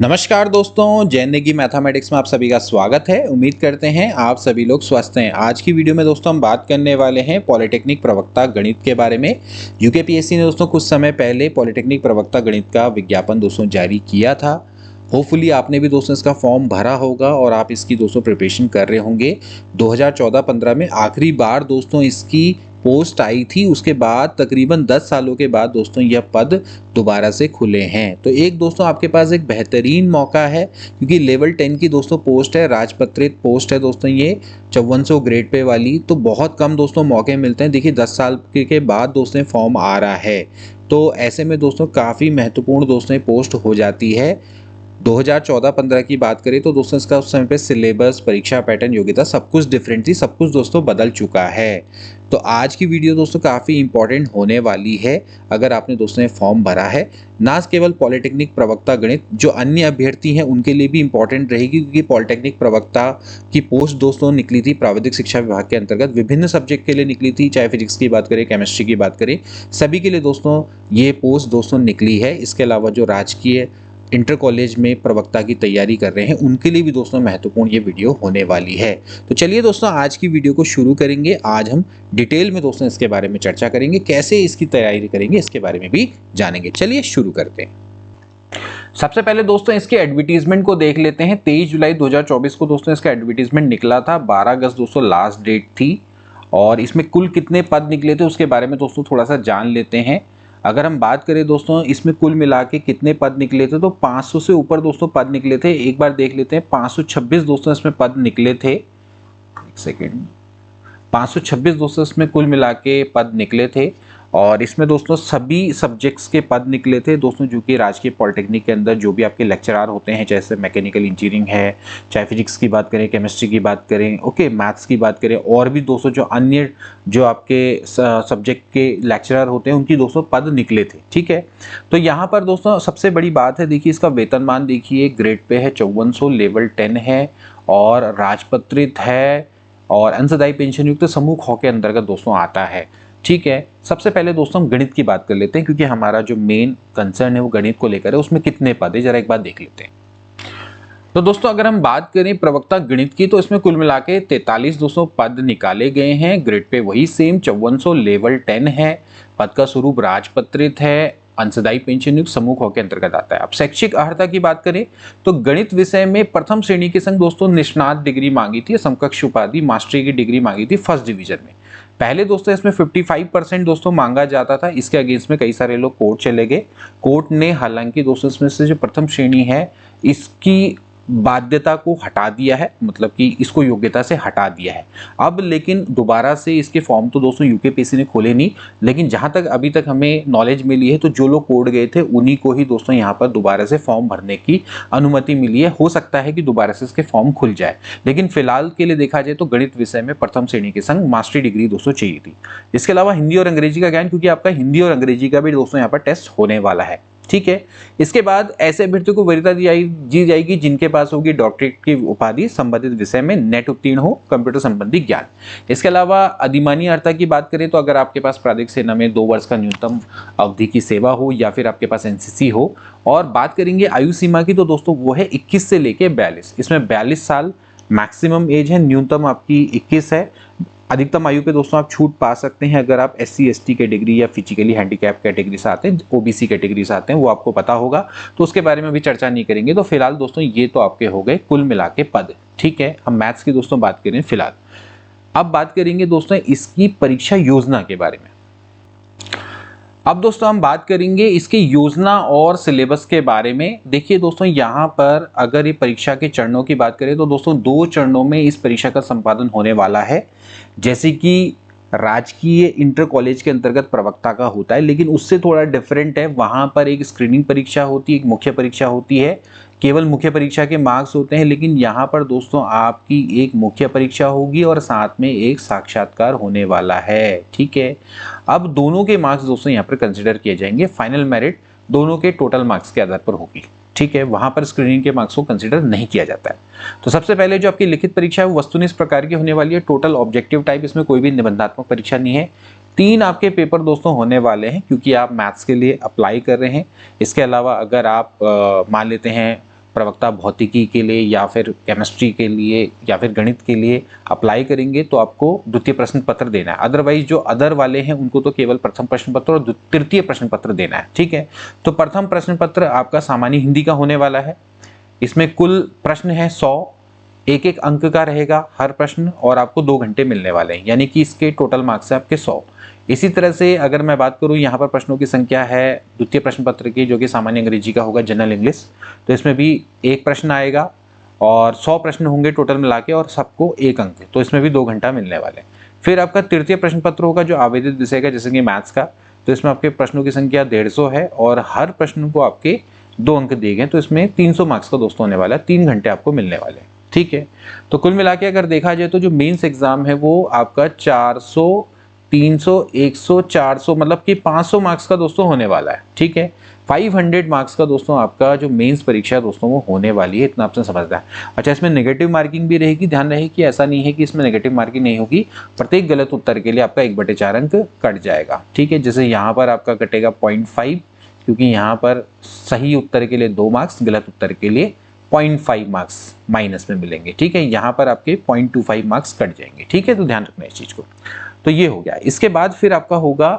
नमस्कार दोस्तों, जैन नेगी मैथमेटिक्स में आप सभी का स्वागत है। उम्मीद करते हैं आप सभी लोग स्वस्थ हैं। आज की वीडियो में दोस्तों हम बात करने वाले हैं पॉलिटेक्निक प्रवक्ता गणित के बारे में। यूकेपीएससी ने दोस्तों कुछ समय पहले पॉलिटेक्निक प्रवक्ता गणित का विज्ञापन दोस्तों जारी किया था। होपफुली आपने भी दोस्तों इसका फॉर्म भरा होगा और आप इसकी दोस्तों प्रिपरेशन कर रहे होंगे। 2014-15 में आखिरी बार दोस्तों इसकी पोस्ट आई थी। उसके बाद तकरीबन 10 सालों के बाद दोस्तों यह पद दोबारा से खुले हैं। तो एक दोस्तों आपके पास एक बेहतरीन मौका है, क्योंकि लेवल 10 की दोस्तों पोस्ट है, राजपत्रित पोस्ट है दोस्तों ये 5400 ग्रेड पे वाली। तो बहुत कम दोस्तों मौके मिलते हैं। देखिए 10 साल के बाद दोस्तों फॉर्म आ रहा है, तो ऐसे में दोस्तों काफ़ी महत्वपूर्ण दोस्तों पोस्ट हो जाती है। 2014-15 की बात करें तो दोस्तों इसका उस समय पे सिलेबस, परीक्षा पैटर्न, योग्यता सब कुछ डिफरेंट थी। सब कुछ दोस्तों बदल चुका है। तो आज की वीडियो दोस्तों काफ़ी इंपॉर्टेंट होने वाली है। अगर आपने दोस्तों फॉर्म भरा है, ना केवल पॉलिटेक्निक प्रवक्ता गणित, जो अन्य अभ्यर्थी हैं उनके लिए भी इंपॉर्टेंट रहेगी, क्योंकि पॉलिटेक्निक प्रवक्ता की पोस्ट दोस्तों निकली थी प्राविधिक शिक्षा विभाग के अंतर्गत। विभिन्न सब्जेक्ट के लिए निकली थी, चाहे फिजिक्स की बात करें, केमिस्ट्री की बात करें, सभी के लिए दोस्तों ये पोस्ट दोस्तों निकली है। इसके अलावा जो राजकीय इंटर कॉलेज में प्रवक्ता की तैयारी कर रहे हैं उनके लिए भी दोस्तों महत्वपूर्ण ये वीडियो होने वाली है। तो चलिए दोस्तों आज की वीडियो को शुरू करेंगे। आज हम डिटेल में दोस्तों इसके बारे में चर्चा करेंगे, कैसे इसकी तैयारी करेंगे इसके बारे में भी जानेंगे। चलिए शुरू करते हैं। सबसे पहले दोस्तों इसके एडवर्टीजमेंट को देख लेते हैं। 23 जुलाई 2024 को दोस्तों इसका एडवर्टीजमेंट निकला था। 12 अगस्त दोस्तों लास्ट डेट थी। और इसमें कुल कितने पद निकले थे उसके बारे में दोस्तों थोड़ा सा जान लेते हैं। अगर हम बात करें दोस्तों इसमें कुल मिला के कितने पद निकले थे, तो 500 से ऊपर दोस्तों पद निकले थे। एक बार देख लेते हैं, 526 दोस्तों इसमें पद निकले थे। एक सेकेंड, 526 दोस्तों इसमें कुल मिला के पद निकले थे। और इसमें दोस्तों सभी सब्जेक्ट्स के पद निकले थे दोस्तों, जो कि राजकीय पॉलिटेक्निक के अंदर जो भी आपके लेक्चरार होते हैं, जैसे मैकेनिकल इंजीनियरिंग है, चाहे फिजिक्स की बात करें, केमिस्ट्री की बात करें, ओके, मैथ्स की बात करें, और भी दोस्तों जो अन्य जो आपके सब्जेक्ट के लेक्चरार होते हैं उनकी दोस्तों पद निकले थे। ठीक है, तो यहाँ पर दोस्तों सबसे बड़ी बात है, देखिए इसका वेतनमान देखिए ग्रेड पे है 5400, लेवल 10 है और राजपत्रित है और अंशदायी पेंशन युक्त समूह ख के अंतर्गत दोस्तों आता है। ठीक है, सबसे पहले दोस्तों हम गणित की बात कर लेते हैं, क्योंकि हमारा जो मेन कंसर्न है वो गणित को लेकर है। उसमें कितने पद है जरा एक बार देख लेते हैं। तो दोस्तों अगर हम बात करें प्रवक्ता गणित की, तो इसमें कुल मिला के 43 दोस्तों पद निकाले गए हैं। ग्रेड पे वही सेम 5400, लेवल 10 है। पद का स्वरूप राजपत्रित है, अंशदायी पेंशन युक्त समूह ख के अंतर्गत आता है। अब शैक्षिक अर्हता की बात करें तो गणित विषय में प्रथम श्रेणी के संग दोस्तों निष्णात डिग्री मांगी थी, समकक्ष उपाधि मास्टरी की डिग्री मांगी थी फर्स्ट डिवीजन में। पहले दोस्तों इसमें 55% दोस्तों मांगा जाता था। इसके अगेंस्ट में कई सारे लोग कोर्ट चले गए। कोर्ट ने हालांकि दोस्तों इसमें से जो प्रथम श्रेणी है इसकी बाध्यता को हटा दिया है, मतलब कि इसको योग्यता से हटा दिया है। अब लेकिन दोबारा से इसके फॉर्म तो दोस्तों यूकेपीएससी ने खोले नहीं, लेकिन जहां तक अभी तक हमें नॉलेज मिली है तो जो लोग कोर्ट गए थे उन्हीं को ही दोस्तों यहां पर दोबारा से फॉर्म भरने की अनुमति मिली है। हो सकता है कि दोबारा से इसके फॉर्म खुल जाए, लेकिन फिलहाल के लिए देखा जाए तो गणित विषय में प्रथम श्रेणी के संग मास्टरी डिग्री दोस्तों चाहिए थी। इसके अलावा हिंदी और अंग्रेजी का ज्ञान, क्योंकि आपका हिंदी और अंग्रेजी का भी दोस्तों यहाँ पर टेस्ट होने वाला है। ठीक है, इसके बाद ऐसे अभ्यर्थियों को वरीयता दी जाएगी जिनके पास होगी डॉक्टरेट की उपाधि, संबंधित विषय में नेट उत्तीर्ण हो, कंप्यूटर संबंधी ज्ञान। इसके अलावा अधिमानी अर्हता की बात करें तो अगर आपके पास प्रादेशिक सेना में 2 वर्ष का न्यूनतम अवधि की सेवा हो या फिर आपके पास एनसीसी हो। और बात करेंगे आयु सीमा की, तो दोस्तों वो है 21 से लेके 42। इसमें 42 साल मैक्सिमम एज है, न्यूनतम आपकी 21 है। अधिकतम आयु पे दोस्तों आप छूट पा सकते हैं अगर आप SC ST कैटेगरी या फिजिकली हैंडीकैप कैटेगरी से आते हैं, OBC कैटेगरी से आते हैं, वो आपको पता होगा, तो उसके बारे में भी चर्चा नहीं करेंगे। तो फिलहाल दोस्तों ये तो आपके हो गए कुल मिला के पद। ठीक है, हम मैथ्स की दोस्तों बात करें फिलहाल। अब बात करेंगे दोस्तों इसकी परीक्षा योजना के बारे में। अब दोस्तों हम बात करेंगे इसकी योजना और सिलेबस के बारे में। देखिए दोस्तों यहाँ पर अगर ये परीक्षा के चरणों की बात करें तो दोस्तों 2 चरणों में इस परीक्षा का संपादन होने वाला है। जैसे कि राजकीय इंटर कॉलेज के अंतर्गत प्रवक्ता का होता है, लेकिन उससे थोड़ा डिफरेंट है। वहाँ पर एक स्क्रीनिंग परीक्षा होती है, एक मुख्य परीक्षा होती है। केवल मुख्य परीक्षा के मार्क्स होते हैं, लेकिन यहाँ पर दोस्तों आपकी एक मुख्य परीक्षा होगी और साथ में एक साक्षात्कार होने वाला है। ठीक है, अब दोनों के मार्क्स दोस्तों यहाँ पर कंसिडर किए जाएंगे। फाइनल मेरिट दोनों के टोटल मार्क्स के आधार पर होगी। ठीक है, वहां पर स्क्रीनिंग के मार्क्स को कंसीडर नहीं किया जाता है। तो सबसे पहले जो आपकी लिखित परीक्षा है वो वस्तुनिष्ठ प्रकार की होने वाली है। टोटल ऑब्जेक्टिव टाइप, इसमें कोई भी निबंधात्मक परीक्षा नहीं है। 3 आपके पेपर दोस्तों होने वाले हैं, क्योंकि आप मैथ्स के लिए अप्लाई कर रहे हैं। इसके अलावा अगर आप मान लेते हैं प्रवक्ता भौतिकी के लिए या फिर केमिस्ट्री के लिए या फिर गणित के लिए अप्लाई करेंगे तो आपको द्वितीय प्रश्न पत्र देना है। अदरवाइज जो अदर वाले हैं उनको तो केवल प्रथम प्रश्न पत्र और तृतीय प्रश्न पत्र देना है। ठीक है, तो प्रथम प्रश्न पत्र आपका सामान्य हिंदी का होने वाला है। इसमें कुल प्रश्न है 100, एक एक अंक का रहेगा हर प्रश्न और आपको 2 घंटे मिलने वाले हैं, यानी कि इसके टोटल मार्क्स है आपके 100। इसी तरह से अगर मैं बात करूं, यहाँ पर प्रश्नों की संख्या है द्वितीय प्रश्न पत्र की जो कि सामान्य अंग्रेजी का होगा, जनरल इंग्लिश, तो इसमें भी एक प्रश्न आएगा और 100 प्रश्न होंगे टोटल मिला के और सबको 1 अंक, तो इसमें भी 2 घंटा मिलने वाले हैं। फिर आपका तृतीय प्रश्न पत्र होगा जो आवेदित विषय का, जैसे कि मैथ्स का, तो इसमें आपके प्रश्नों की संख्या 150 है और हर प्रश्न को आपके 2 अंक दिए गए, तो इसमें 300 मार्क्स का दोस्तों होने वाला है, 3 घंटे आपको मिलने वाले हैं। ठीक है, तो कुल मिला के अगर देखा जाए तो जो मेंस एग्जाम है वो आपका 400, 300, 100, 400 मतलब कि 500 मार्क्स का दोस्तों होने वाला है। ठीक है, 500 मार्क्स का दोस्तों आपका जो मेंस परीक्षा दोस्तों वो होने वाली है, इतना आपने समझना है। अच्छा, इसमें नेगेटिव मार्किंग भी रहेगी, ध्यान रहे कि ऐसा नहीं है कि इसमें नेगेटिव मार्किंग नहीं होगी, प्रत्येक गलत उत्तर के लिए आपका 1/4 अंक कट जाएगा। ठीक है, जैसे यहाँ पर आपका कटेगा 0.5, क्योंकि यहाँ पर सही उत्तर के लिए 2 मार्क्स, गलत उत्तर के लिए 0.5 मार्क्स माइनस में मिलेंगे। ठीक है, यहाँ पर आपके 0.25 मार्क्स कट जाएंगे। ठीक है, तो ध्यान रखना इस चीज को। तो ये हो गया। इसके बाद फिर आपका होगा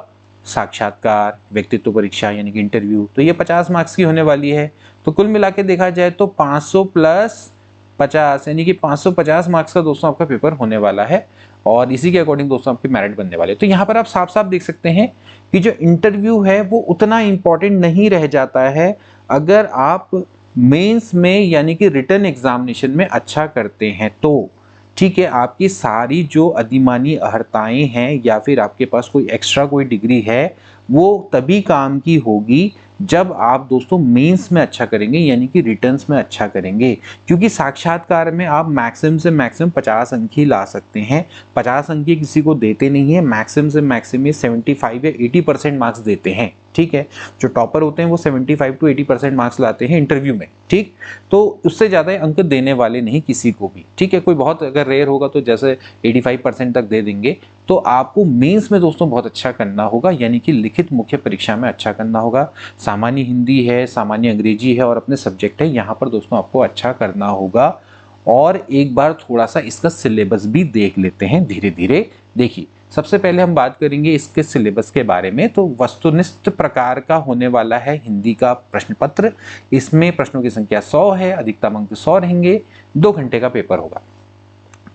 साक्षात्कार, व्यक्तित्व परीक्षा यानी कि इंटरव्यू, तो ये 50 मार्क्स की होने वाली है। तो कुल मिला के देखा जाए तो 500 प्लस 50 यानी कि 550 मार्क्स का दोस्तों आपका पेपर होने वाला है और इसी के अकॉर्डिंग दोस्तों आपके मेरिट बनने वाले। तो यहाँ पर आप साफ साफ देख सकते हैं कि जो इंटरव्यू है वो उतना इंपॉर्टेंट नहीं रह जाता है अगर आप मेंस में यानी कि रिटन एग्जामिनेशन में अच्छा करते हैं तो। ठीक है, आपकी सारी जो अधिमानी अर्हताएं हैं या फिर आपके पास कोई एक्स्ट्रा कोई डिग्री है वो तभी काम की होगी जब आप दोस्तों मेंस में अच्छा करेंगे यानी कि रिटर्न्स में अच्छा करेंगे, क्योंकि साक्षात्कार में आप मैक्सिमम से मैक्सिमम 50 अंक ही ला सकते हैं। 50 अंक किसी को देते नहीं है, मैक्सिमम से मैक्सिमम 75 या 80% मार्क्स देते हैं। ठीक है, जो टॉपर होते हैं वो 75 to 80% मार्क्स लाते हैं इंटरव्यू में। ठीक, तो उससे ज़्यादा अंक देने वाले नहीं किसी को भी। ठीक है, कोई बहुत अगर रेयर होगा तो जैसे 85% तक दे देंगे। तो आपको मेंस में दोस्तों बहुत अच्छा करना होगा, यानी कि लिखित मुख्य परीक्षा में अच्छा करना होगा। सामान्य हिंदी है, सामान्य अंग्रेजी है और अपने सब्जेक्ट है, यहाँ पर दोस्तों आपको अच्छा करना होगा। और एक बार थोड़ा सा इसका सिलेबस भी देख लेते हैं धीरे धीरे। देखिए, सबसे पहले हम बात करेंगे इसके सिलेबस के बारे में। तो वस्तुनिष्ठ प्रकार का होने वाला है हिंदी का प्रश्न पत्र। इसमें प्रश्नों की संख्या 100 है, अधिकतम अंक 100 रहेंगे, 2 घंटे का पेपर होगा।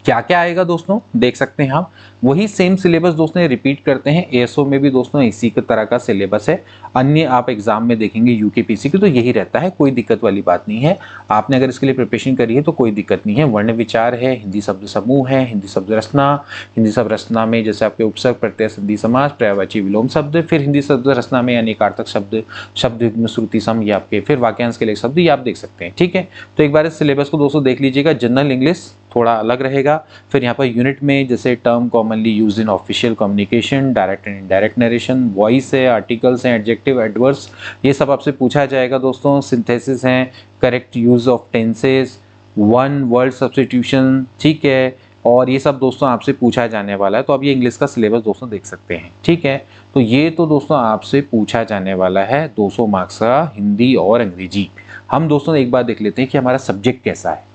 क्या क्या आएगा दोस्तों देख सकते हैं आप, वही सेम सिलेबस दोस्तों रिपीट करते हैं। एएसओ में भी दोस्तों इसी की तरह का सिलेबस है, अन्य आप एग्जाम में देखेंगे यूकेपीसी की तो यही रहता है, कोई दिक्कत वाली बात नहीं है। आपने अगर इसके लिए प्रिपरेशन करी है तो कोई दिक्कत नहीं है। वर्ण विचार है, हिंदी शब्द समूह है, हिंदी शब्द रचना, हिंदी शब्द रचना में जैसे आपके उपसर्ग, प्रत्यय, संधि, समास, पर्यायवाची, विलोम शब्द, फिर हिंदी शब्द रचना में यानी अर्थक शब्द, शब्द युग्म, श्रुति सम, ये आपके फिर वाक्यांश के लिए शब्द ये आप देख सकते हैं। ठीक है, तो एक बार इस सिलेबस को दोस्तों देख लीजिएगा। जनरल इंग्लिश थोड़ा अलग रहेगा। फिर यहाँ पर यूनिट में जैसे term commonly use in official communication, direct and indirect narration, voice है, आर्टिकल्स हैं, एडजेक्टिव, एडवर्ब्स, ये सब आपसे पूछा जाएगा दोस्तों। सिंथेसिस हैं, correct use of tenses, one word substitution, ठीक है, और ये सब दोस्तों आपसे पूछा जाने वाला है। तो अब ये इंग्लिश का सिलेबस दोस्तों देख सकते हैं। ठीक है, तो ये तो दोस्तों आपसे पूछा जाने वाला है 200 मार्क्स का हिंदी और अंग्रेजी। हम दोस्तों एक बार देख लेते हैं कि हमारा सब्जेक्ट कैसा है।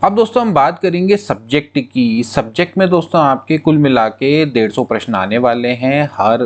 अब दोस्तों हम बात करेंगे सब्जेक्ट की। सब्जेक्ट में दोस्तों आपके कुल मिला के 150 प्रश्न आने वाले हैं। हर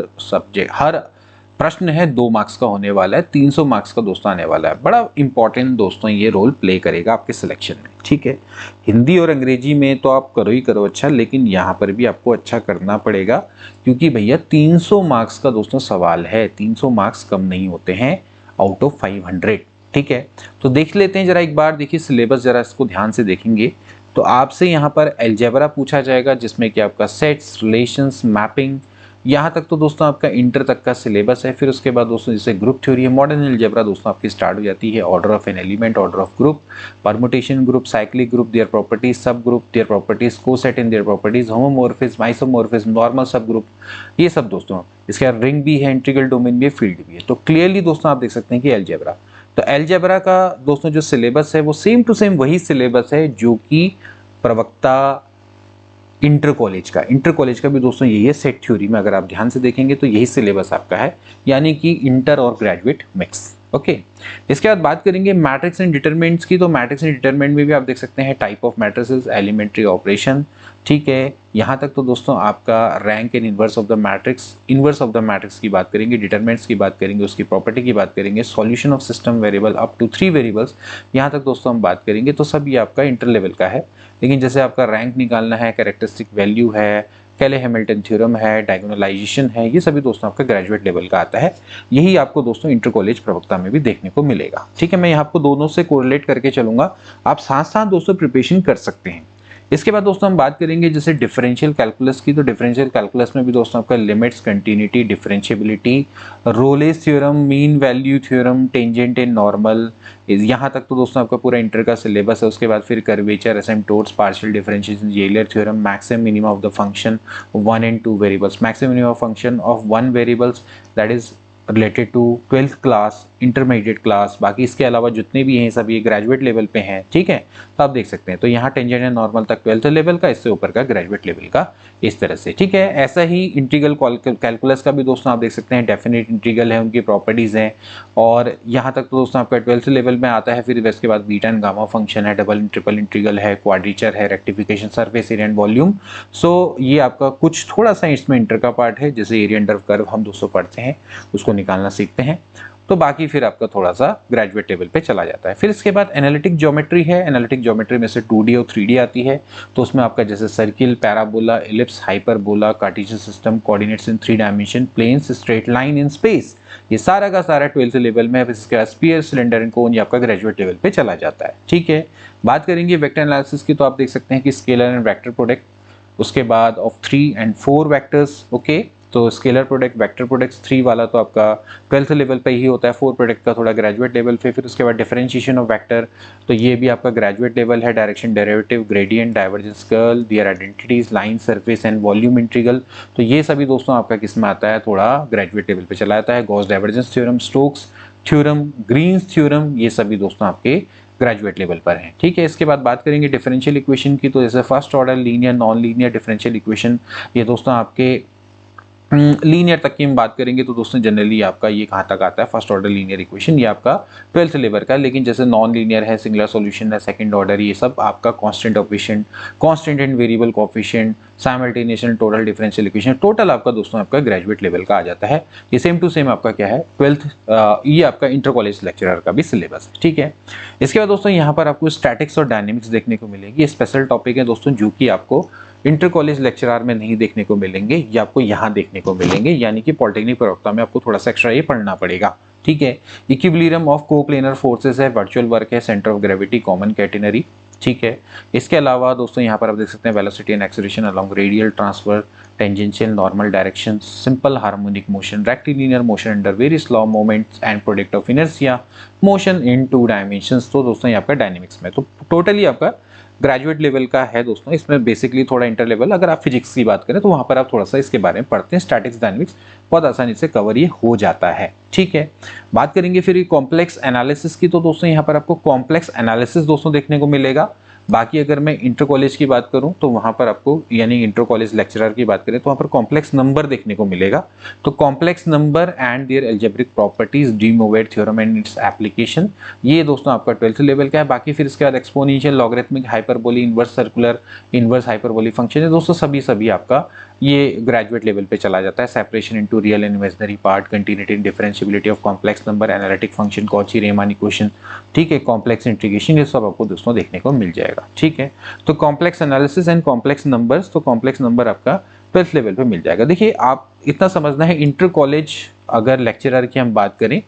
प्रश्न है 2 मार्क्स का होने वाला है, 300 मार्क्स का दोस्तों आने वाला है। बड़ा इंपॉर्टेंट दोस्तों ये रोल प्ले करेगा आपके सिलेक्शन में। ठीक है, हिंदी और अंग्रेजी में तो आप करो ही करो अच्छा, लेकिन यहाँ पर भी आपको अच्छा करना पड़ेगा, क्योंकि भैया 300 मार्क्स का दोस्तों सवाल है। 300 मार्क्स कम नहीं होते हैं आउट ऑफ 500। ठीक है, तो देख लेते हैं जरा एक बार। देखिए सिलेबस जरा इसको ध्यान से देखेंगे तो आपसे यहाँ पर अलजेब्रा पूछा जाएगा, जिसमें कि आपका सेट्स, रिलेशंस, मैपिंग, यहाँ तक तो दोस्तों आपका इंटर तक का सिलेबस है। फिर उसके बाद दोस्तों जैसे ग्रुप थ्योरी है, मॉडर्न अलजेब्रा दोस्तों आपकी स्टार्ट हो जाती है। Order of n element, order of group, permutation group, cyclic group, their properties, subgroup, their properties, coset in their properties, homomorphism, isomorphism, normal subgroup, ये सब दोस्तों। इसके बाद रिंग भी है, इंटीग्रल डोमेन भी है, फील्ड भी है। तो क्लियरली दोस्तों आप देख सकते हैं कि अलजेब्रा, तो अलजेब्रा का दोस्तों जो सिलेबस है वो सेम टू सेम वही सिलेबस है जो कि प्रवक्ता इंटर कॉलेज का भी दोस्तों यही है। सेट थ्योरी में अगर आप ध्यान से देखेंगे तो यही सिलेबस आपका है, यानी कि इंटर और ग्रेजुएट मिक्स। ओके इसके बाद बात करेंगे मैट्रिक्स एंड डिटरमिनेंट्स की। तो मैट्रिक्स एंड डिटरमिनेंट में भी आप देख सकते हैं type of matrices, elementary operation, ठीक है। यहाँ तक तो दोस्तों आपका rank and inverse of the matrix की बात करेंगे, डिटरमिनेंट्स की बात करेंगे, उसकी प्रॉपर्टी की बात करेंगे, solution of system variable up to 3 variables, यहाँ तक दोस्तों हम बात करेंगे। तो सब ये आपका इंटर लेवल का है। लेकिन जैसे आपका रैंक निकालना है, कैरेक्टरिस्टिक वैल्यू है, कैले हैमिल्टन थ्योरम है, डायगोनलाइजेशन है, ये सभी दोस्तों आपका ग्रेजुएट लेवल का आता है। यही आपको दोस्तों इंटर कॉलेज प्रवक्ता में भी देखने को मिलेगा, ठीक है। मैं यहाँ आपको दोनों से कोरिलेट करके चलूंगा, आप साथ साथ दोस्तों प्रिपरेशन कर सकते हैं। इसके बाद दोस्तों हम बात करेंगे जैसे डिफरेंशियल कैलकुलस की। तो डिफरेंशियल कैलकुलस में भी दोस्तों आपका limits, continuity, differentiability, Rolle's theorem, mean value theorem, tangent and normal, यहाँ तक तो दोस्तों आपका पूरा इंटर का सिलेबस है। उसके बाद फिर curvature, asymptotes, partial differentiation, Taylor theorem, maximum minimum of the function 1 and 2 variables, maximum minimum function of 1 variables that is related to 12th class, intermediate class. बाकी इसके अलावा जितने भी हैं सब ये ग्रेजुएट लेवल पे हैं, ठीक है। तो आप देख सकते हैं, तो यहाँ टेंजेंट एंड नॉर्मल तक 12th लेवल का, इससे ऊपर का ग्रेजुएट लेवल का, इस तरह से, ठीक है। ऐसा ही इंटीग्रल कैलकुलस का भी दोस्तों आप देख सकते हैं, डेफिनेट इंटीग्रल है, उनकी प्रॉपर्टीज हैं। और यहाँ तक तो दोस्तों आपका 12th लेवल में आता है। फिर इसके बाद बीटा एंड गामा फंक्शन है, डबल ट्रिपल इंटीग्रल है, क्वाड्रेचर है, rectification, surface area and volume. So ये आपका कुछ थोड़ा सा इसमें इंटर का पार्ट है, जैसे एरिया अंडर कर्व हम दोस्तों पढ़ते हैं, उसको निकालना सीखते हैं। तो बाकी फिर आपका थोड़ा सा ग्रेजुएट लेवल पे चला जाता है। फिर इसके बाद एनालिटिक ज्योमेट्री है। एनालिटिक ज्योमेट्री में से 2D और 3D आती है। तो उसमें आपका जैसे circle, parabola, ellipse, hyperbola, cartesian system, coordinates in 3 dimension, planes, straight line in space, ये सारा का सारा 12th लेवल में है। इसके बाद स्फीयर, सिलेंडर एंड कोन, ये आपका ग्रेजुएट लेवल पे चला जाता है, ठीक है। बात करेंगे वेक्टर एनालिसिस की। तो आप देख सकते हैं कि स्केलर एंड वेक्टर प्रोडक्ट, उसके बाद ऑफ 3 and 4 वेक्टर्स, ओके। तो स्केलर प्रोडक्ट, वेक्टर प्रोडक्ट्स 3 वाला तो आपका 12th लेवल पे ही होता है, 4 प्रोडक्ट का थोड़ा ग्रेजुएट लेवल पे। फिर उसके बाद डिफरेंशिएशन ऑफ वेक्टर, तो ये भी आपका ग्रेजुएट लेवल है। Direction, derivative, gradient, divergence, curl, their identities, line, surface and volume integral, तो ये सभी दोस्तों आपका किस में आता है, थोड़ा ग्रेजुएट लेवल पे चला जाता है। Gauss divergence theorem, Stokes theorem, Green's theorem, ये सभी दोस्तों आपके ग्रेजुएट लेवल पर हैं, ठीक है। इसके बाद बात करेंगे डिफरेंशियल इक्वेशन की। तो जैसे first order linear, non linear differential equation, ये दोस्तों आपके लीनियर तक की हम बात करेंगे तो दोस्तों जनरली आपका ये कहाँ तक आता है, फर्स्ट ऑर्डर लीनियर इक्वेशन, ये आपका 12th लेवल का है। लेकिन जैसे नॉन लीनियर है, सिंगुलर सॉल्यूशन है, सेकंड ऑर्डर, ये सब आपका constant operation, constant and variable coefficient, simultaneous, total differential equation, total आपका दोस्तों आपका ग्रेजुएट लेवल का आ जाता है। ये सेम टू सेम आपका क्या है 12th, ये आपका इंटर कॉलेज लेक्चरर का भी सिलेबस है, ठीक है। इसके बाद दोस्तों यहाँ पर आपको स्टैटिक्स और डायनेमिक्स देखने को मिलेगी। ये स्पेशल टॉपिक है दोस्तों, जो कि आपको इंटर कॉलेज लेक्चरर में नहीं देखने को मिलेंगे, ये आपको यहाँ देखने को मिलेंगे, यानी कि पॉलिटेक्निक प्रवक्ता में आपको थोड़ा सा एक्स्ट्रा ये पढ़ना पड़ेगा, ठीक है। इक्विलिब्रियम ऑफ कोप्लेनर फोर्सेस है, वर्चुअल वर्क है, centre of gravity, common catenary, ठीक है। इसके अलावा दोस्तों यहाँ पर आप देख सकते हैं velocity and acceleration along radial transfer, tangential, normal direction, simple harmonic motion, rectilinear motion under various law moments and product of inertia, motion in 2 dimensions. तो दोस्तों ये आपका डायनेमिक्स में, तो टोटली आपका ग्रेजुएट लेवल का है दोस्तों। इसमें बेसिकली थोड़ा इंटर लेवल, अगर आप फिजिक्स की बात करें तो वहां पर आप थोड़ा सा इसके बारे में पढ़ते हैं, स्टैटिक्स, डायनेमिक्स बहुत आसानी से कवर ये हो जाता है, ठीक है। बात करेंगे फिर कॉम्प्लेक्स एनालिसिस की। तो दोस्तों यहाँ पर आपको कॉम्प्लेक्स एनालिसिस दोस्तों देखने को मिलेगा। बाकी अगर मैं इंटर कॉलेज की बात करूं तो वहां पर आपको, यानी इंटर कॉलेज लेक्चरर की बात करें तो वहां पर कॉम्प्लेक्स नंबर देखने को मिलेगा। तो complex number and their algebraic properties, de Moivre theorem and its application, ये दोस्तों आपका 12th लेवल का है। बाकी फिर इसके बाद exponential, logarithmic, hyperbole, inverse circular, inverse hyperbole function है दोस्तों, सभी आपका ये ग्रेजुएट लेवल पे चला जाता है। Separation into real and imaginary part, continuity and differentiability of complex number, analytic function, Cauchy Riemann equation, ठीक है, कॉम्प्लेक्स इंटीग्रेशन, ये सब आपको दोस्तों देखने को मिल जाएगा, ठीक है। तो complex analysis and complex numbers, तो कॉम्प्लेक्स नंबर आपका 12th लेवल पे मिल जाएगा। देखिए आप इतना समझना है, इंटर कॉलेज अगर लेक्चरर की हम बात करें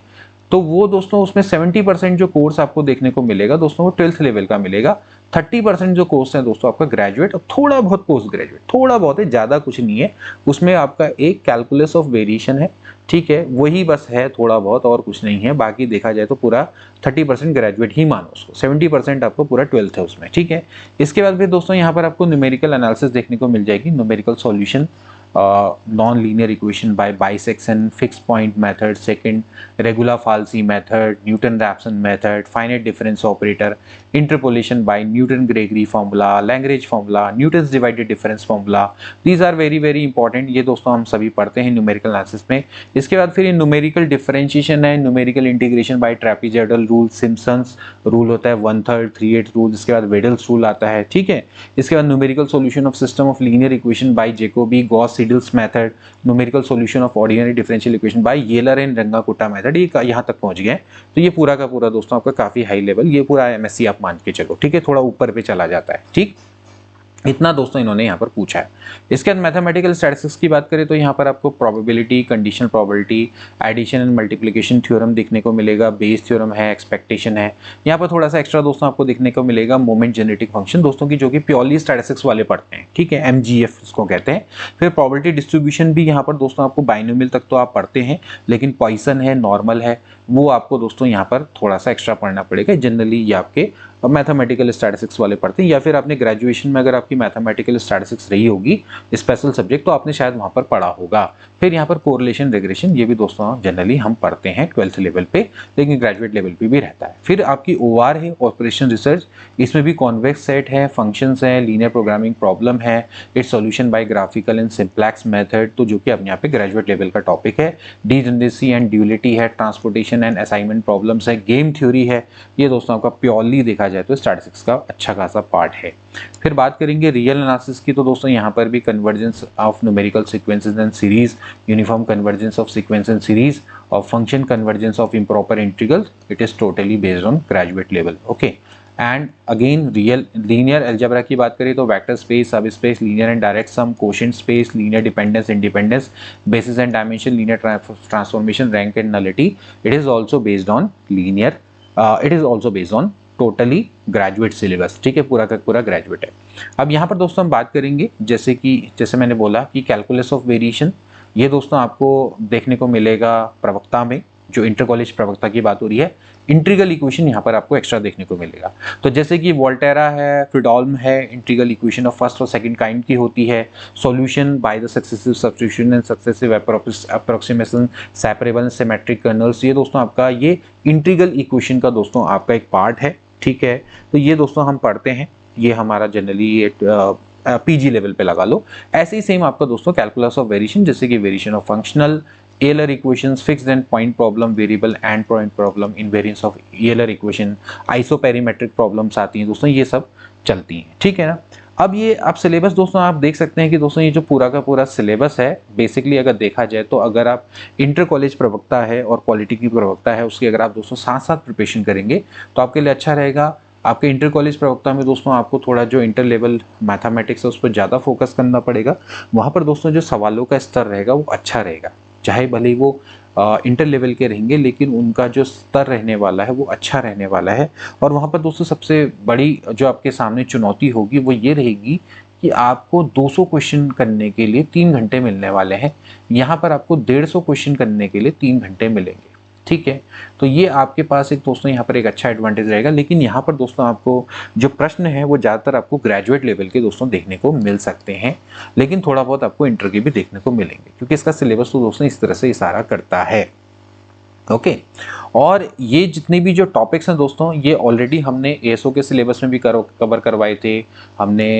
तो वो दोस्तों उसमें 70% जो कोर्स आपको देखने को मिलेगा दोस्तों वो 12th लेवल का मिलेगा। 30% जो कोर्स है दोस्तों आपका ग्रेजुएट और थोड़ा बहुत पोस्ट ग्रेजुएट, थोड़ा बहुत है, ज़्यादा कुछ नहीं है। उसमें आपका एक कैलकुलस ऑफ वेरिएशन है, ठीक है, वही बस है थोड़ा बहुत, और कुछ नहीं है। बाकी देखा जाए तो पूरा 30% ग्रेजुएट ही मानो उसको, 70% आपको पूरा 12th है उसमें, ठीक है। इसके बाद फिर दोस्तों यहाँ पर आपको न्यूमेरिकल एनालिसिस देखने को मिल जाएगी, numerical solution, non linear equation by bisection, fix point method, secant regular falsi method, Newton Raphson method, finite difference operator, interpolation by Newton Gregory formula, Lagrange formula, Newton's divided difference formula, these are very very important. ये दोस्तों हम सभी पढ़ते हैं numerical analysis में। इसके बाद फिर न्यूमेरिकल डिफरेंशिएशन है, numerical integration by trapezoidal rule, Simpson's rule होता है 1/3 3/8 रूल, इसके बाद वेडल्स रूल आता है, ठीक है। इसके बाद numerical solution of system of linear equation by Jacobi, Gauss Seidel's method, numerical solution of ordinary differential equation by Euler and Runge Kutta method. ये यहाँ तक पहुंच गए। तो ये पूरा का पूरा दोस्तों आपका काफी हाई लेवल, ये पूरा एमएससी आप मान के चलो, ठीक है, थोड़ा ऊपर पे चला जाता है, ठीक। इतना दोस्तों इन्होंने यहाँ पर पूछा है। इसके बाद मैथमेटिकल स्टैटिस्टिक्स की बात करें तो यहाँ पर आपको probability, conditional probability, addition and multiplication theorem देखने को मिलेगा, बेस थ्योरम है, एक्सपेक्टेशन है। यहाँ पर थोड़ा सा एक्स्ट्रा दोस्तों आपको देखने को मिलेगा मोमेंट जेनेटिक फंक्शन दोस्तों की, जो कि प्योरली स्टैटिस्टिक्स वाले पढ़ते हैं, ठीक है, एमजीएफ इसको कहते हैं। फिर प्रोबेबिलिटी डिस्ट्रीब्यूशन भी यहाँ पर दोस्तों आपको बाइनोमियल तक तो आप पढ़ते हैं, लेकिन पॉइसन है, नॉर्मल है, वो आपको दोस्तों यहाँ पर थोड़ा सा एक्स्ट्रा पढ़ना पड़ेगा। जनरली ये आपके मैथमेटिकल स्टैटिस्टिक्स वाले पढ़ते हैं, या फिर आपने ग्रेजुएशन में अगर आपकी मैथमेटिकल स्टैटिस्टिक्स रही होगी स्पेशल सब्जेक्ट तो आपने शायद वहाँ पर पढ़ा होगा। फिर यहाँ पर कोरिलेशन, रिग्रेशन, ये भी दोस्तों जनरली हम पढ़ते हैं 12th लेवल पे, लेकिन ग्रेजुएट लेवल पे भी रहता है। फिर आपकी ओआर है, ऑपरेशन रिसर्च, इसमें भी कॉन्वेक्स सेट है, फंक्शंस है, लीनियर प्रोग्रामिंग प्रॉब्लम है, it's solution bye graphical and simplex method, तो जो कि अब यहाँ पे ग्रेजुएट लेवल का टॉपिक है। डीजनरेसी एंड ड्यूलिटी है, ट्रांसपोर्टेशन एंड असाइनमेंट प्रॉब्लम्स है, गेम थ्योरी है। ये दोस्तों आपका प्योरली देखा जाए तो स्टैटिस्टिक्स का अच्छा खासा पार्ट है। फिर बात करेंगे रियल एनालिसिस की, तो दोस्तों यहाँ पर भी convergence of numerical sequences and series, uniform convergence of sequence and series, और function convergence of improper integral, it is totally based on graduate level, okay. And again real linear algebra की बात करें तो vector space, sub space, linear and direct sum, quotient space, linear dependence, independence, basis and dimension, linear transformation, rank and nullity, it is also based on linear, it is also based on totally graduate syllabus, ठीक है, पूरा का पूरा graduate है। अब यहाँ पर दोस्तों हम बात करेंगे जैसे मैंने बोला कि कैलकुलस ऑफ वेरिएशन, ये दोस्तों आपको देखने को मिलेगा प्रवक्ता में, जो इंटर कॉलेज प्रवक्ता की बात हो रही है। इंटीग्रल इक्वेशन यहाँ पर आपको एक्स्ट्रा देखने को मिलेगा, तो जैसे कि वोल्टेरा है, फ्रीडोल्म है, इंटीग्रल इक्वेशन ऑफ फर्स्ट और सेकंड काइंड की होती है, solution by the successive substitution and successive approximation, separable and symmetric colonel's, ये दोस्तों आपका ये इंटीग्रल इक्वेशन का दोस्तों आपका एक पार्ट है, ठीक है। तो ये दोस्तों हम पढ़ते हैं, ये हमारा जनरली पीजी लेवल पे लगा लो। ऐसे ही सेम आपका दोस्तों कैलकुलस ऑफ वेरिएशन, जैसे कि variation of functional, Euler equations, fixed and point problem, variable and point problem, invariance of Euler equation, isoperimetric problems आती हैं दोस्तों, ये सब चलती हैं, ठीक है ना। अब ये आप सिलेबस दोस्तों आप देख सकते हैं कि दोस्तों ये जो पूरा का पूरा सिलेबस है, बेसिकली अगर देखा जाए तो अगर आप इंटर कॉलेज प्रवक्ता है और पॉलिटी की प्रवक्ता है, उसकी अगर आप दोस्तों साथ साथ प्रिपरेशन करेंगे तो आपके लिए अच्छा रहेगा। आपके इंटर कॉलेज प्रवक्ता में दोस्तों आपको थोड़ा जो इंटर लेवल मैथमेटिक्स है उस पर ज़्यादा फोकस करना पड़ेगा। वहाँ पर दोस्तों जो सवालों का स्तर रहेगा वो अच्छा रहेगा, चाहे भले ही वो इंटर लेवल के रहेंगे, लेकिन उनका जो स्तर रहने वाला है वो अच्छा रहने वाला है। और वहाँ पर दोस्तों सबसे बड़ी जो आपके सामने चुनौती होगी वो ये रहेगी कि आपको 200 क्वेश्चन करने के लिए 3 घंटे मिलने वाले हैं, यहाँ पर आपको 150 क्वेश्चन करने के लिए 3 घंटे मिलेंगे, ठीक है। तो ये आपके पास एक दोस्तों यहाँ पर एक अच्छा एडवांटेज रहेगा। लेकिन यहाँ पर दोस्तों आपको जो प्रश्न है वो ज़्यादातर आपको ग्रेजुएट लेवल के दोस्तों देखने को मिल सकते हैं, लेकिन थोड़ा बहुत आपको इंटर के भी देखने को मिलेंगे, क्योंकि इसका सिलेबस तो दोस्तों इस तरह से इशारा करता है, ओके। और ये जितने भी जो टॉपिक्स हैं दोस्तों, ये ऑलरेडी हमने एएसओ के सिलेबस में भी कवर करवाए थे, हमने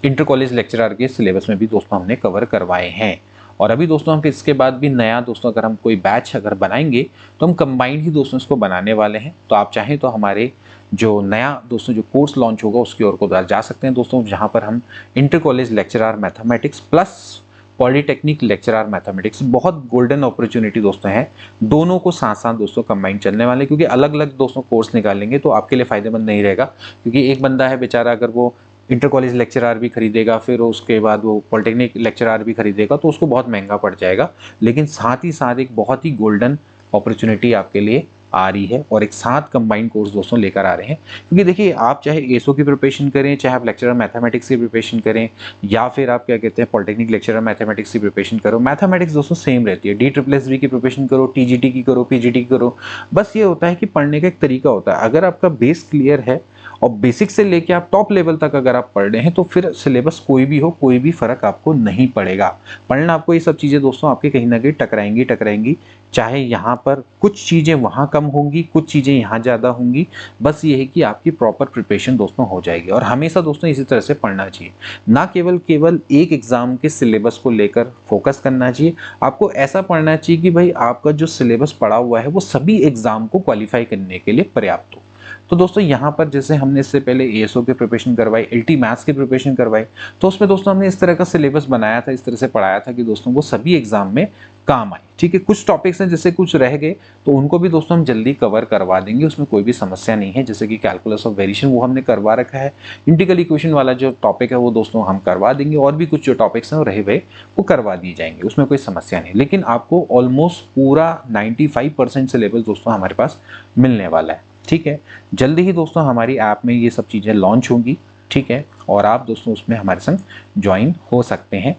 इंटर कॉलेज लेक्चरर के सिलेबस में भी दोस्तों हमने कवर करवाए हैं। और अभी दोस्तों हम इसके बाद भी नया दोस्तों अगर हम कोई बैच अगर बनाएंगे तो हम कंबाइंड ही दोस्तों इसको बनाने वाले हैं। तो आप चाहें तो हमारे जो नया दोस्तों जो कोर्स लॉन्च होगा उसकी ओर को जा सकते हैं दोस्तों, जहां पर हम inter college lecturer mathematics plus polytechnic lecturer mathematics, बहुत गोल्डन अपॉर्चुनिटी दोस्तों है, दोनों को साथ साथ दोस्तों कंबाइन चलने वाले, क्योंकि अलग अलग दोस्तों कोर्स निकालेंगे तो आपके लिए फायदेमंद नहीं रहेगा। क्योंकि एक बंदा है बेचारा, अगर वो इंटर कॉलेज लेक्चरर भी खरीदेगा, फिर उसके बाद वो पॉलिटेक्निक लेक्चरर भी खरीदेगा, तो उसको बहुत महंगा पड़ जाएगा। लेकिन साथ ही साथ एक बहुत ही गोल्डन अपॉर्चुनिटी आपके लिए आ रही है, और एक साथ कंबाइंड कोर्स दोस्तों लेकर आ रहे हैं। क्योंकि देखिए, आप चाहे एसओ की प्रिपरेशन करें, चाहे आप लेक्चरर मैथमेटिक्स की प्रिपरेशन करें, या फिर आप क्या कहते हैं पॉलिटेक्निक लेक्चरर मैथमेटिक्स की प्रिपरेशन करो, मैथमेटिक्स दोस्तों सेम रहती है। DSSS की प्रिपरेशन करो, TGT की करो, PGT की करो, बस ये होता है कि पढ़ने का एक तरीका होता है। अगर आपका बेस क्लियर है और बेसिक से लेके आप टॉप लेवल तक अगर आप पढ़ रहे हैं तो फिर सिलेबस कोई भी हो, कोई भी फर्क आपको नहीं पड़ेगा। पढ़ना आपको ये सब चीज़ें दोस्तों आपके कहीं ना कहीं टकराएंगी, चाहे यहाँ पर कुछ चीज़ें वहाँ कम होंगी, कुछ चीज़ें यहाँ ज़्यादा होंगी, बस ये है कि आपकी प्रॉपर प्रिपरेशन दोस्तों हो जाएगी। और हमेशा दोस्तों इसी तरह से पढ़ना चाहिए, ना केवल एक एग्जाम के सिलेबस को लेकर फोकस करना चाहिए। आपको ऐसा पढ़ना चाहिए कि भाई आपका जो सिलेबस पड़ा हुआ है वो सभी एग्जाम को क्वालिफाई करने के लिए पर्याप्त हो। तो दोस्तों यहाँ पर जैसे हमने इससे पहले एएसओ की प्रिपरेशन करवाई, एलटी मैथ्स की प्रिपरेशन करवाई, तो उसमें दोस्तों हमने इस तरह का सिलेबस बनाया था, इस तरह से पढ़ाया था कि दोस्तों वो सभी एग्जाम में काम आए। ठीक है, कुछ टॉपिक्स हैं जैसे कुछ रह गए तो उनको भी दोस्तों हम जल्दी कवर करवा देंगे, उसमें कोई भी समस्या नहीं है। जैसे कि कैलकुलस ऑफ वेरिएशन वो हमने करवा रखा है, इंटीग्रल इक्वेशन वाला जो टॉपिक है वो दोस्तों हम करवा देंगे, और भी कुछ जो टॉपिक्स हैं वो रहे हुए वो करवा दिए जाएंगे, उसमें कोई समस्या नहीं। लेकिन आपको ऑलमोस्ट पूरा 95% सिलेबस दोस्तों हमारे पास मिलने वाला है। ठीक है, जल्दी ही दोस्तों हमारी ऐप में ये सब चीज़ें लॉन्च होंगी। ठीक है, और आप दोस्तों उसमें हमारे संग ज्वाइन हो सकते हैं।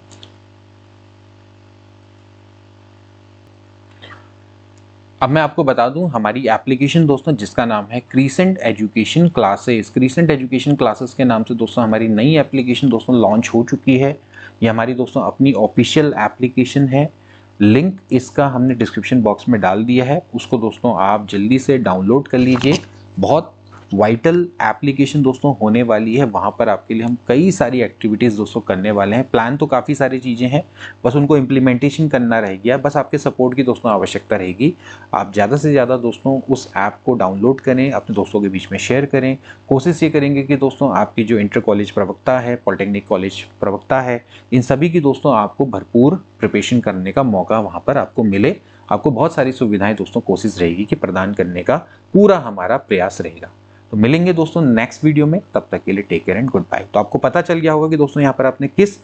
अब मैं आपको बता दूं हमारी एप्लीकेशन दोस्तों जिसका नाम है crescent education classes. Crescent education classes के नाम से दोस्तों हमारी नई एप्लीकेशन दोस्तों लॉन्च हो चुकी है। ये हमारी दोस्तों अपनी ऑफिशियल एप्लीकेशन है, लिंक इसका हमने डिस्क्रिप्शन बॉक्स में डाल दिया है, उसको दोस्तों आप जल्दी से डाउनलोड कर लीजिए। बहुत वाइटल एप्लीकेशन दोस्तों होने वाली है, वहाँ पर आपके लिए हम कई सारी एक्टिविटीज़ दोस्तों करने वाले हैं। प्लान तो काफ़ी सारी चीज़ें हैं, बस उनको इम्प्लीमेंटेशन करना रह गया, बस आपके सपोर्ट की दोस्तों आवश्यकता रहेगी। आप ज़्यादा से ज़्यादा दोस्तों उस ऐप को डाउनलोड करें, अपने दोस्तों के बीच में शेयर करें। कोशिश ये करेंगे कि दोस्तों आपकी जो इंटर कॉलेज प्रवक्ता है, पॉलिटेक्निक कॉलेज प्रवक्ता है, इन सभी की दोस्तों आपको भरपूर प्रिपरेशन करने का मौका वहाँ पर आपको मिले। आपको बहुत सारी सुविधाएं दोस्तों कोशिश रहेगी कि प्रदान करने का पूरा हमारा प्रयास रहेगा। तो मिलेंगे दोस्तों नेक्स्ट वीडियो में, तब तक के लिए take care and goodbye. तो आपको पता चल गया होगा कि दोस्तों यहाँ पर आपने किस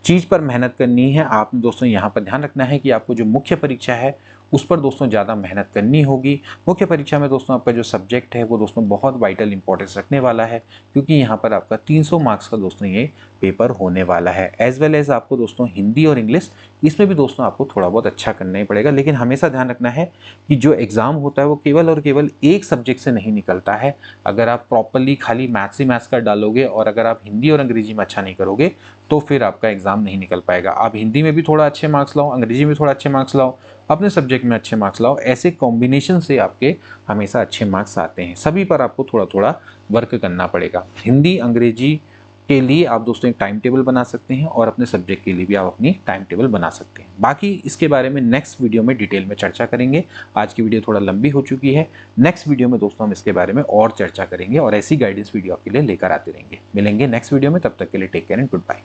चीज़ पर मेहनत करनी है। आपने दोस्तों यहाँ पर ध्यान रखना है कि आपको जो मुख्य परीक्षा है उस पर दोस्तों ज़्यादा मेहनत करनी होगी। मुख्य परीक्षा में दोस्तों आपका जो सब्जेक्ट है वो दोस्तों बहुत वाइटल इंपॉर्टेंस रखने वाला है, क्योंकि यहाँ पर आपका 300 मार्क्स का दोस्तों ये पेपर होने वाला है। एज वेल एज आपको दोस्तों हिंदी और इंग्लिश, इसमें भी दोस्तों आपको थोड़ा बहुत अच्छा करना ही पड़ेगा। लेकिन हमेशा ध्यान रखना है कि जो एग्ज़ाम होता है वो केवल और केवल एक सब्जेक्ट से नहीं निकलता है। अगर आप प्रॉपरली खाली मैथ्स ही मैथ्स कर डालोगे और अगर आप हिंदी और अंग्रेजी में अच्छा नहीं करोगे तो फिर आपका एग्जाम नहीं निकल पाएगा। आप हिंदी में भी थोड़ा अच्छे मार्क्स लाओ, अंग्रेजी में थोड़ा अच्छे मार्क्स लाओ, अपने सब्जेक्ट में अच्छे मार्क्स लाओ, ऐसे कॉम्बिनेशन से आपके हमेशा अच्छे मार्क्स आते हैं। सभी पर आपको थोड़ा थोड़ा वर्क करना पड़ेगा। हिंदी अंग्रेजी के लिए आप दोस्तों एक टाइम टेबल बना सकते हैं और अपने सब्जेक्ट के लिए भी आप अपनी टाइम टेबल बना सकते हैं। बाकी इसके बारे में नेक्स्ट वीडियो में डिटेल में चर्चा करेंगे। आज की वीडियो थोड़ा लंबी हो चुकी है, नेक्स्ट वीडियो में दोस्तों हम इसके बारे में और चर्चा करेंगे और ऐसी गाइडेंस वीडियो आपके लिए लेकर आते रहेंगे। मिलेंगे नेक्स्ट वीडियो में, तब तक के लिए take care and good bye.